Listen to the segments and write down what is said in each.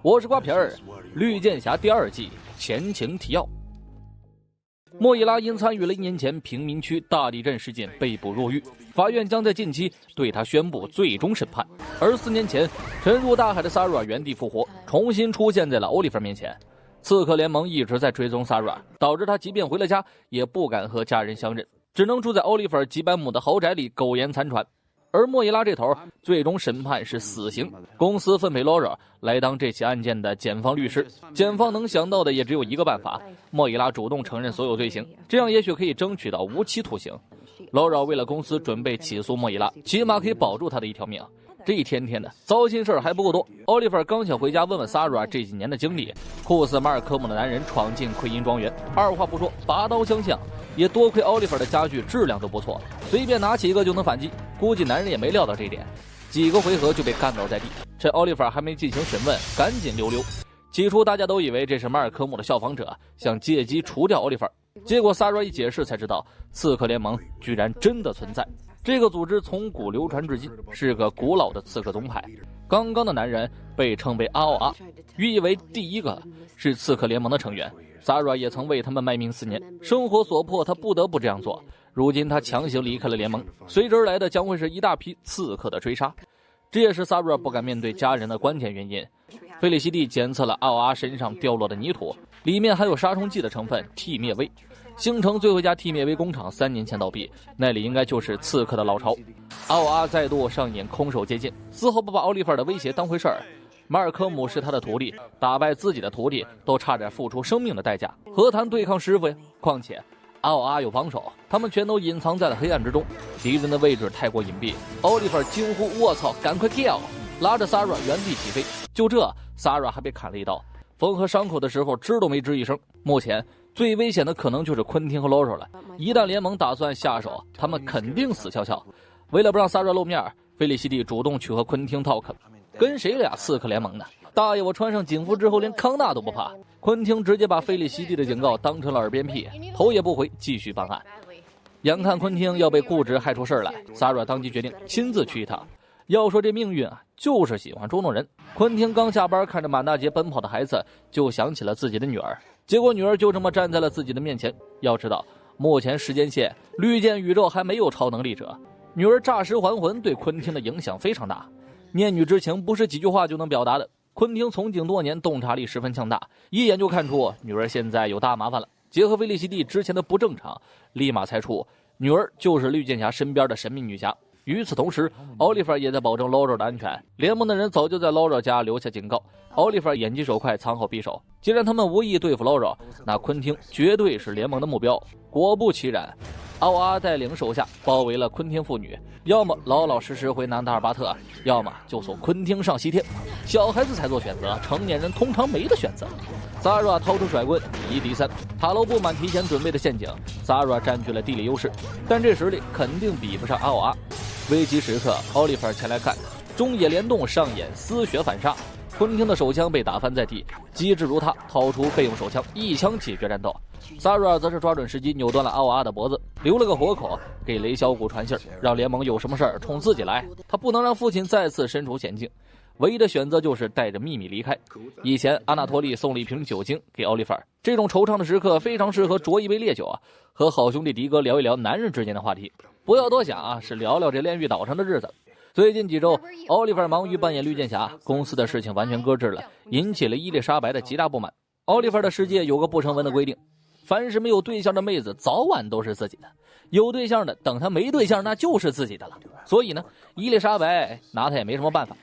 我是瓜皮儿，绿箭侠第2季前情提要。莫伊拉因参与了1年前贫民区大地震事件被捕入狱，法院将在近期对他宣布最终审判。而4年前沉入大海的 Sarah 原地复活，重新出现在了 Oliver 面前。刺客联盟一直在追踪 Sarah， 导致他即便回了家也不敢和家人相认，只能住在 Oliver 几百亩的豪宅里苟延残喘。而莫伊拉这头最终审判是死刑，公司分配 Laura 来当这起案件的检方律师。检方能想到的也只有一个办法，莫伊拉主动承认所有罪行，这样也许可以争取到无期徒刑。Laura 为了公司准备起诉莫伊拉，起码可以保住他的一条命。这一天天的糟心事还不够多， Oliver 刚想回家问问 Sarah 这几年的经历，酷似马尔科姆的男人闯进奎因庄园，二话不说拔刀相向。也多亏 Oliver 的家具质量都不错，随便拿起一个就能反击，估计男人也没料到这一点，几个回合就被干倒在地。趁 Oliver 还没进行审问，赶紧溜溜。起初大家都以为这是马尔科姆的效仿者想借机除掉 Oliver， 结果 Sarah 一解释才知道，刺客联盟居然真的存在。这个组织从古流传至今，是个古老的刺客宗派。刚刚的男人被称为阿奥阿，寓意为第一个是刺客联盟的成员。Sarah 也曾为他们卖命4年，生活所迫，他不得不这样做。如今他强行离开了联盟，随之而来的将会是一大批刺客的追杀。这也是 Sarah 不敢面对家人的关键原因。菲利西蒂检测了奥阿身上掉落的泥土，里面含有杀虫剂的成分替灭威。星城最后一家替灭威工厂3年前倒闭，那里应该就是刺客的老巢。奥阿再度上演空手接剑，丝毫不把奥利弗的威胁当回事儿。马尔科姆是他的徒弟，打败自己的徒弟都差点付出生命的代价，何谈对抗师傅呀？况且奥阿有帮手，他们全都隐藏在了黑暗之中，敌人的位置太过隐蔽。奥利弗惊呼：“卧槽，赶快 kill！” 拉着 Sarah 原地起飞。就这 ，Sarah 还被砍了一刀，缝合伤口的时候吱都没吱一声。目前最危险的可能就是昆汀和 Laura 了，一旦联盟打算下手，他们肯定死翘翘。为了不让 Sarah 露面，菲利西蒂主动去和昆汀 talk。跟谁俩刺客联盟呢？大爷，我穿上警服之后连康纳都不怕。昆汀直接把菲利西蒂的警告当成了耳边屁，头也不回继续办案。眼看昆汀要被固执害出事来， Sarah 当即决定亲自去一趟。要说这命运啊，就是喜欢捉弄人。昆汀刚下班，看着满大街奔跑的孩子，就想起了自己的女儿，结果女儿就这么站在了自己的面前。要知道目前时间线绿箭宇宙还没有超能力者，女儿诈尸还魂对昆汀的影响非常大。念女之情不是几句话就能表达的，昆汀从警多年，洞察力十分强大，一眼就看出女儿现在有大麻烦了。结合菲利西蒂之前的不正常，立马猜出女儿就是绿箭侠身边的神秘女侠。与此同时，奥利弗也在保证 Laura 的安全。联盟的人早就在 Laura 家留下警告，奥利弗眼疾手快，藏好匕首。既然他们无意对付 Laura， 那昆汀绝对是联盟的目标。果不其然，奥阿带领手下包围了昆汀父女，要么老老实实回南达尔巴特，要么就送昆汀上西天。小孩子才做选择，成年人通常没得选择。Sarah 掏出甩棍1敌3，塔楼布满提前准备的陷阱， Sarah 占据了地理优势，但这实力肯定比不上奥阿。危急时刻，奥利弗前来看他，中野联动上演丝血反杀。昆汀的手枪被打翻在地，机智如他掏出备用手枪，一枪解决战斗。Sarah 则是抓准时机扭断了奥阿的脖子，留了个活口给雷小谷传信，让联盟有什么事儿冲自己来。他不能让父亲再次身处险境，唯一的选择就是带着秘密离开。以前阿纳托利送了一瓶酒精给奥利弗，这种惆怅的时刻非常适合酌一杯烈酒啊，和好兄弟迪哥聊一聊男人之间的话题。不要多想啊，是聊聊这炼狱岛上的日子。最近几周，奥利弗忙于扮演绿箭侠，公司的事情完全搁置了，引起了伊丽莎白的极大不满。奥利弗的世界有个不成文的规定，凡是没有对象的妹子早晚都是自己的，有对象的等他没对象那就是自己的了。所以呢，伊丽莎白拿他也没什么办法。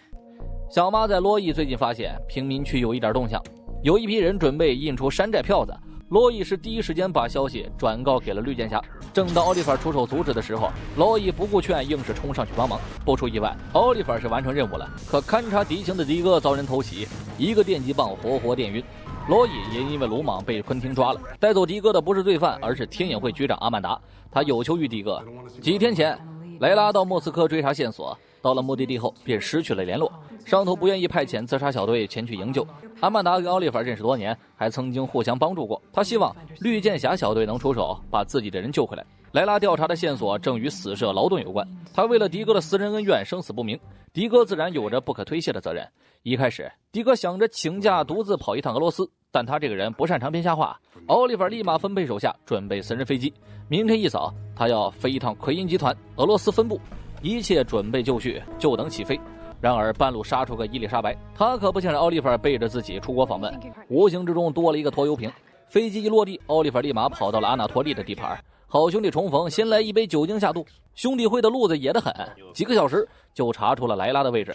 小妈在洛伊最近发现贫民区有一点动向，有一批人准备印出山寨票子。洛伊是第一时间把消息转告给了绿箭侠。正当奥利弗出手阻止的时候，洛伊不顾劝，硬是冲上去帮忙。不出意外，奥利弗是完成任务了，可勘察敌情的迪哥遭人偷袭，一个电击棒活活电晕。洛伊也因为鲁莽被昆汀抓了，带走迪哥的不是罪犯，而是天眼会局长阿曼达。他有求于迪哥。几天前，莱拉到莫斯科追查线索，到了目的地后便失去了联络。上头不愿意派遣自杀小队前去营救。阿曼达跟奥利弗认识多年，还曾经互相帮助过。他希望绿箭侠小队能出手，把自己的人救回来。莱拉调查的线索正与死者劳顿有关，他为了迪哥的私人恩怨生死不明，迪哥自然有着不可推卸的责任。一开始，迪哥想着请假独自跑一趟俄罗斯，但他这个人不擅长编瞎话。奥利弗立马分配手下准备私人飞机，明天一早他要飞一趟奎因集团俄罗斯分部，一切准备就绪，就等起飞。然而半路杀出个伊丽莎白，他可不想让奥利弗背着自己出国访问，无形之中多了一个拖油瓶。飞机一落地，奥利弗立马跑到了阿纳托利的地盘，好兄弟重逢，先来一杯酒精下肚。兄弟会的路子野得很，几个小时就查出了莱拉的位置。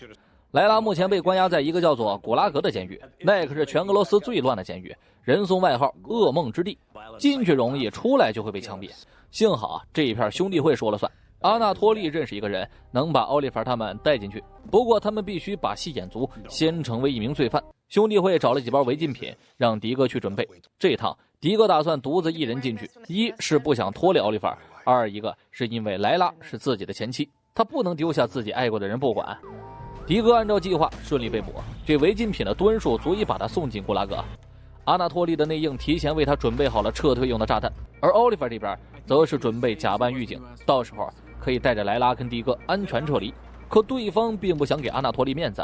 莱拉目前被关押在一个叫做古拉格的监狱，那可是全俄罗斯最乱的监狱，人送外号噩梦之地，进去容易，出来就会被枪毙。幸好这一片兄弟会说了算，阿纳托利认识一个人能把奥利弗他们带进去，不过他们必须把戏演足，先成为一名罪犯。兄弟会找了几包违禁品让迪哥去准备，这趟迪哥打算独自一人进去，一是不想拖累奥利弗，二一个是因为莱拉是自己的前妻，他不能丢下自己爱过的人不管。迪哥按照计划顺利被捕，这违禁品的吨数足以把他送进古拉格。阿纳托利的内应提前为他准备好了撤退用的炸弹，而奥利弗这边则是准备假扮狱警，到时候可以带着莱拉跟迪哥安全撤离。可对方并不想给阿纳托利面子，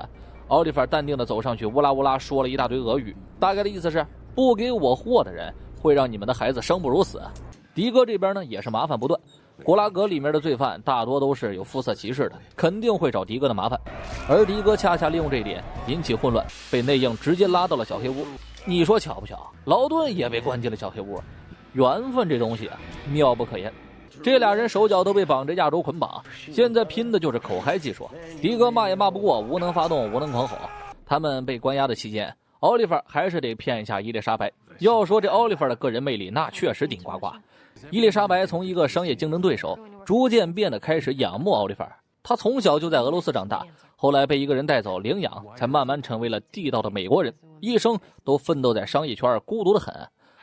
奥利弗淡定地走上去，乌拉乌拉说了一大堆俄语，大概的意思是不给我货的人会让你们的孩子生不如死。迪哥这边呢也是麻烦不断，古拉格里面的罪犯大多都是有肤色歧视的，肯定会找迪哥的麻烦，而迪哥恰恰利用这一点引起混乱，被内应直接拉到了小黑屋。你说巧不巧，劳顿也被关进了小黑屋，缘分这东西啊妙不可言。这俩人手脚都被绑着亚洲捆绑，现在拼的就是口嗨技术。迪哥骂也骂不过，无能发动，无能狂吼。他们被关押的期间，奥利弗还是得骗一下伊丽莎白。要说这奥利弗的个人魅力，那确实顶呱呱。伊丽莎白从一个商业竞争对手，逐渐变得开始仰慕奥利弗。他从小就在俄罗斯长大，后来被一个人带走领养，才慢慢成为了地道的美国人，一生都奋斗在商业圈，孤独得很。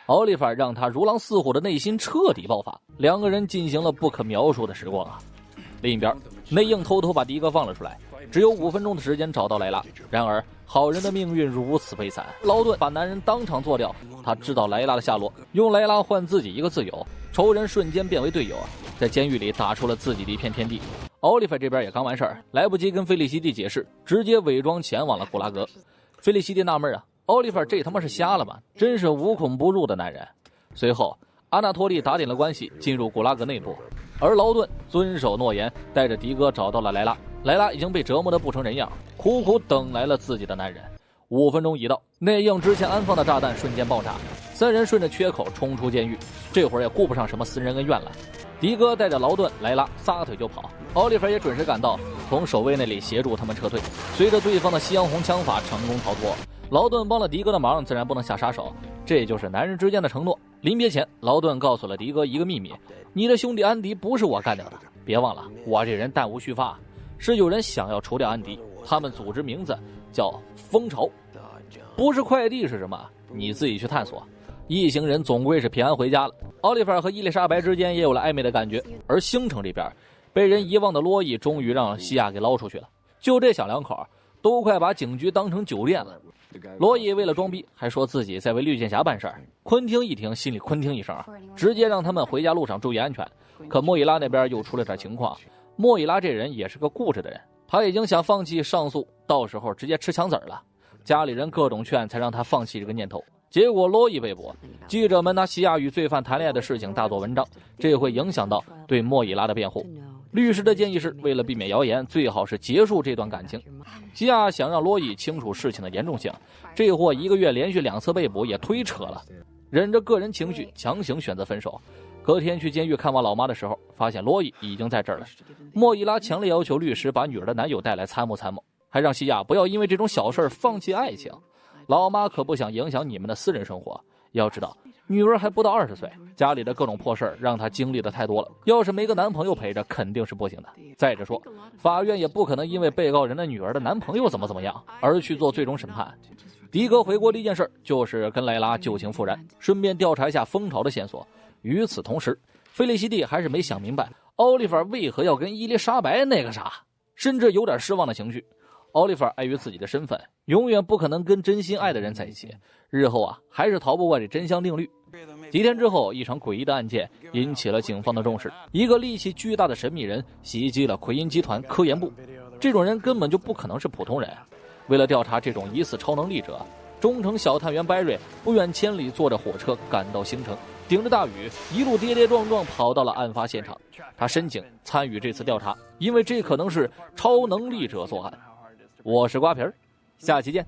奥利弗让他如狼似虎的内心彻底爆发，两个人进行了不可描述的时光啊。另一边，内应偷偷把迪哥放了出来，只有5分钟的时间找到莱拉。然而好人的命运如此悲惨，劳顿把男人当场做掉，他知道莱拉的下落，用莱拉换自己一个自由，仇人瞬间变为队友，在监狱里打出了自己的一片天地。奥利弗这边也刚完事儿，来不及跟菲利西蒂解释，直接伪装前往了古拉格。菲利西蒂纳闷啊，奥利弗这他妈是瞎了吗？真是无孔不入的男人。随后阿纳托利打点了关系，进入古拉格内部，而劳顿遵守诺言，带着迪哥找到了莱拉。莱拉已经被折磨得不成人样，苦苦等来了自己的男人。5分钟一到，内应之前安放的炸弹瞬间爆炸，3人顺着缺口冲出监狱，这会儿也顾不上什么私人恩怨了。迪哥带着劳顿、莱拉撒腿就跑，奥利弗也准时赶到，从守卫那里协助他们撤退。随着对方的夕阳红枪法成功逃脱，劳顿帮了迪哥的忙，自然不能下杀手，这就是男人之间的承诺。临别前，劳顿告诉了迪哥一个秘密：你的兄弟安迪不是我干掉的，别忘了我这人弹无虚发，是有人想要除掉安迪，他们组织名字叫蜂巢，不是快递是什么？你自己去探索。一行人总归是平安回家了。奥利弗和伊丽莎白之间也有了暧昧的感觉，而星城这边被人遗忘的洛伊终于让西亚给捞出去了。就这小两口都快把警局当成酒店了。罗伊为了装逼还说自己在为绿箭侠办事儿，昆汀一听心里昆汀一声，直接让他们回家路上注意安全。可莫伊拉那边又出了点情况，莫伊拉这人也是个固执的人，他已经想放弃上诉，到时候直接吃枪子了。家里人各种劝才让他放弃这个念头，结果罗伊被捕，记者们拿西亚与罪犯谈恋爱的事情大做文章，这会影响到对莫伊拉的辩护。律师的建议是，为了避免谣言，最好是结束这段感情。西亚想让罗伊清楚事情的严重性，这货1个月连续2次被捕也忒扯了，忍着个人情绪强行选择分手。隔天去监狱看望老妈的时候，发现罗伊已经在这儿了。莫伊拉强烈要求律师把女儿的男友带来参谋参谋，还让西亚不要因为这种小事放弃爱情。老妈可不想影响你们的私人生活，要知道女儿还不到20岁，家里的各种破事让她经历的太多了，要是没个男朋友陪着肯定是不行的。再者说，法院也不可能因为被告人的女儿的男朋友怎么样而去做最终审判。迪哥回国第一件事就是跟莱拉旧情复燃，顺便调查一下蜂巢的线索。与此同时，菲利西蒂还是没想明白奥利弗为何要跟伊丽莎白那个啥，甚至有点失望的情绪。奥利弗碍于自己的身份，永远不可能跟真心爱的人在一起，日后还是逃不过这真香定律。几天之后，一场诡异的案件引起了警方的重视。一个力气巨大的神秘人袭击了奎因集团科研部，这种人根本就不可能是普通人。为了调查这种疑似超能力者，忠诚小探员 Barry 不远千里坐着火车赶到星城，顶着大雨一路跌跌撞撞跑到了案发现场。他申请参与这次调查，因为这可能是超能力者作案。我是瓜皮儿，下期见。